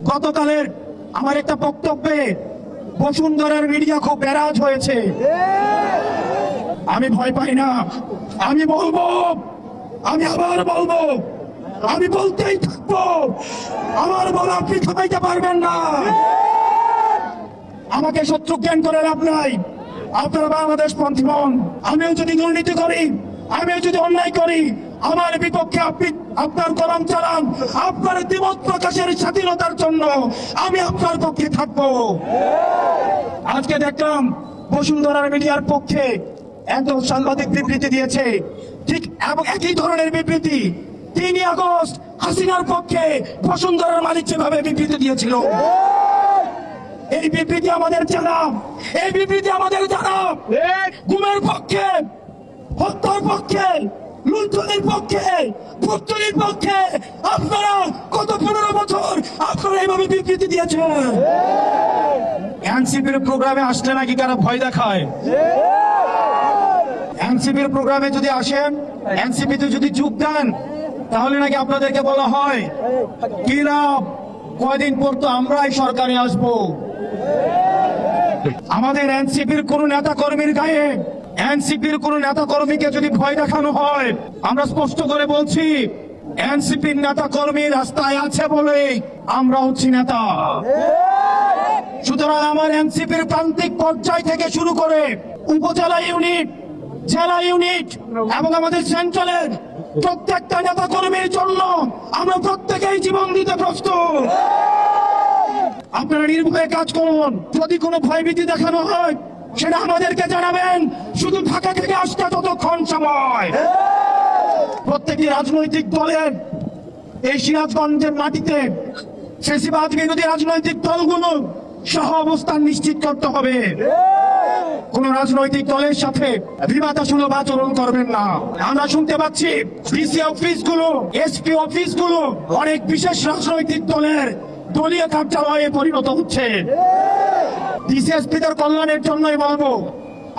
গতকালের আমার একটা বক্তব্যে বসুন্ধরার মিডিয়া খুব ব্যারাজ হয়েছে। আমি ভয় পাই না, আমি বলবো, আমি আবার বলবো, আমি বলতেই থাকবো। আমার বলা আপনি থামাইতে পারবেন না। আমাকে শত্রু জ্ঞান করে লাভ নাই। আপনারা বাংলাদেশ পন্থী হন। আমিও যদি দুর্নীতি করি, আমিও যদি অন্যায় করি, আমার বিপক্ষে আপনি আপনার কলম চালান। আপনার দ্বিমত প্রকাশের স্বাধীনতার জন্য আমি আপনার পক্ষে থাকবো। আজকে দেখলাম বসুন্ধরার মিডিয়ার পক্ষে একজন সাংবাদিক বিবৃতি দিয়েছে, ঠিক এবং একই ধরনের বিবৃতি 3 আগস্ট হাসিনার পক্ষে বসুন্ধরার মালিক যেভাবে বিবৃতি দিয়েছিল। এই বিবৃতি আমাদের জানা, এই বিবৃতি আমাদের জানা। গুমের পক্ষে, হত্যার পক্ষে, লুণ্ঠনের পক্ষে, ভুক্তনির পক্ষে আপনারা গত 15 বছর আপনারা এইভাবে বিবৃতি দিয়েছেন। এনসিপির প্রোগ্রামে আসলে নাকি কারা ভয় দেখায়? এনসিপির প্রোগ্রামে যদি আসেন, এনসিপিতে যদি যোগ দেন, তাহলে নাকি আপনাদেরকে বলা হয় কি লাভ, কয়দিন পর তো আমরাই সরকারে আসবো। আমাদের এনসিপির কোন নেতা কর্মীর গায়ে, এনসিপির কোন নেতা কর্মীকে যদি ভয় দেখানো হয়, আমরা স্পষ্ট করে বলছি এনসিপির নেতা কর্মী রাস্তায় আছে বলে আমরা হচ্ছি নেতা। সুতরাং আমার এনসিপির প্রান্তিক পর্যায় থেকে শুরু করে উপজেলা ইউনিট, জেলা ইউনিট এবং আমাদের সেন্ট্রালের প্রত্যেকটা নেতা কর্মীর জন্য আমরা প্রত্যেকেই জীবন দিতে প্রস্তুত। আপনারা নির্ভয়ে কাজ করুন। যদি কোনো ভয়ভীতি দেখানো হয় সেটা আমাদেরকে জানাবেন, শুধু ঢাকা থেকে আসতে ততক্ষণ সময়। প্রত্যেকটি রাজনৈতিক দলের এই সিরাজগঞ্জের মাটিতে ফ্যাসিবাদ বিরোধী রাজনৈতিক দলগুলো সহ অবস্থান নিশ্চিত করতে হবে। কোন রাজনৈতিক দলের সাথে বিবাদসুলভ আচরণ করবেন না। আমরা শুনতে পাচ্ছি ডিসি অফিসগুলো, এসপি অফিসগুলো অনেক বিশেষ রাজনৈতিক দলের দলীয় কার্যালয়ে পরিণত হচ্ছে। ডিসিএসপিদের কল্যাণের জন্যই বলবো,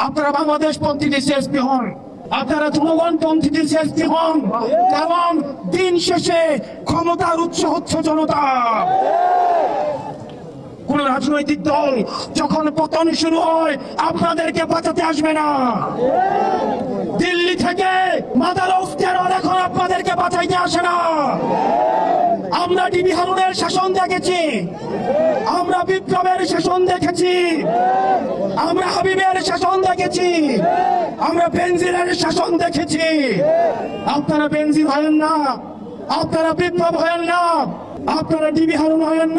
আপনারা বাংলাদেশ পন্থী ডিসিএসপি হন, আপনারা জনগণ পন্থী ডিসিএসপি হন, কারণ দিন শেষে ক্ষমতার উৎস হচ্ছে জনতা। কোন রাজনৈতিক দল যখন পতন শুরু হয় আপনাদেরকে বাঁচাতে আসবে না। দিল্লি থেকে মাদার অফ টেরর এখন আপনাদেরকে বাঁচাইতে আসে না। আমরা ডিবি হারুনের শাসন দেখেছি, আমরা বিপ্লবের শাসন দেখেছি, আমরা হাবিবের শাসন দেখেছি, আমরা বেনজিরের শাসন দেখেছি। আপনারা বেনজির হয়েন না, আপনারা বিপ্লব হয়েন না, আপনারা ডিবি হারুন হয়েন না।